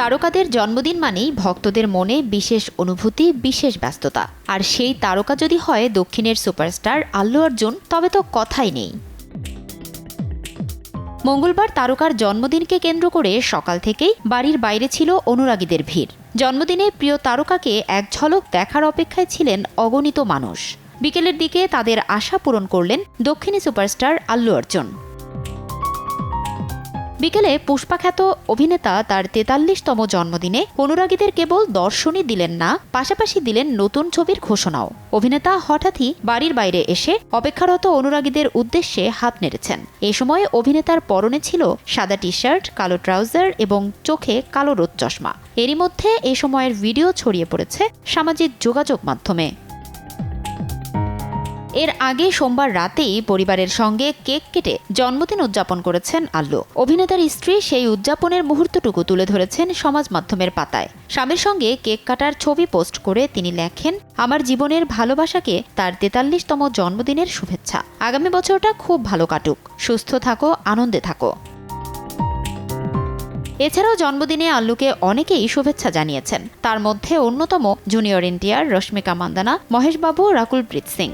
তারকাদের জন্মদিন মানেই ভক্তদের মনে বিশেষ অনুভূতি, বিশেষ ব্যস্ততা। আর সেই তারকা যদি হয় দক্ষিণের সুপারস্টার আল্লু অর্জুন, তবে তো কথাই নেই। মঙ্গলবার তারকার জন্মদিনকে কেন্দ্র করে সকাল থেকেই বাড়ির বাইরে ছিল অনুরাগীদের ভিড়। জন্মদিনে প্রিয় তারকাকে এক ঝলক দেখার অপেক্ষায় ছিলেন অগণিত মানুষ। বিকেলের দিকে তাদের আশা পূরণ করলেন দক্ষিণী সুপারস্টার আল্লু অর্জুন। বিকেলে পুষ্পাখ্যাত অভিনেতা তার ৪৩তম জন্মদিনে অনুরাগীদের কেবল দর্শনই দিলেন না, পাশাপাশি দিলেন নতুন ছবির ঘোষণাও। অভিনেতা হঠাৎই বাড়ির বাইরে এসে অপেক্ষারত অনুরাগীদের উদ্দেশ্যে হাত নেড়েছেন। এ সময় অভিনেতার পরনে ছিল সাদা টি শার্ট, কালো ট্রাউজার এবং চোখে কালো রোদ চশমা। এরই মধ্যে এ সময়ের ভিডিও ছড়িয়ে পড়েছে সামাজিক যোগাযোগ মাধ্যমে। এর আগে সোমবার রাতেই পরিবারের সঙ্গে কেক কেটে জন্মদিন উদযাপন করেছেন আল্লু। অভিনেতার স্ত্রী সেই উদযাপনের মুহূর্তটুকু তুলে ধরেছেন সমাজ মাধ্যমের পাতায়। স্বামীর সঙ্গে কেক কাটার ছবি পোস্ট করে তিনি লেখেন, আমার জীবনের ভালোবাসাকে তার ৪৩তম জন্মদিনের শুভেচ্ছা। আগামী বছরটা খুব ভালো কাটুক, সুস্থ থাকো, আনন্দে থাকো। এছাড়াও জন্মদিনে আল্লুকে অনেকেই শুভেচ্ছা জানিয়েছেন। তার মধ্যে অন্যতম জুনিয়র এনটিআর, রশ্মিকা মান্দানা, মহেশবাবু, রাকুলপ্রীত সিং।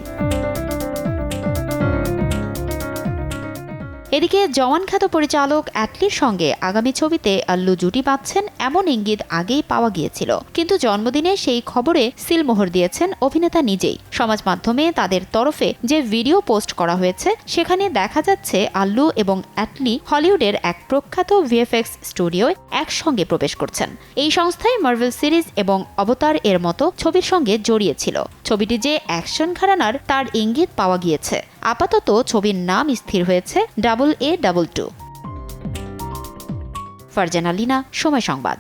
এদিকে জওয়ান খ্যাত পরিচালক অ্যাটলির সঙ্গে আগামী ছবিতে আল্লু জুটি বাঁধছেন এমন ইঙ্গিত আগেই পাওয়া গিয়েছিল, কিন্তু জন্মদিনে সেই খবরে সিলমোহর দিয়েছেন অভিনেতা নিজেই। সমাজ মাধ্যমে তাদের তরফে যে ভিডিও পোস্ট করা হয়েছে সেখানে দেখা যাচ্ছে আল্লু এবং অ্যাটলি হলিউডের এক প্রখ্যাত ভিএফএক্স স্টুডিওয় একসঙ্গে প্রবেশ করছেন। এই সংস্থায় মার্ভেল সিরিজ এবং অবতার এর মতো ছবির সঙ্গে জড়িয়েছিল। ছবিটি যে অ্যাকশন ঘরানার তার ইঙ্গিত পাওয়া গিয়েছে। আপাতত ছবির নাম স্থির হয়েছে AA22। ফারজানা লিনা, সময় সংবাদ।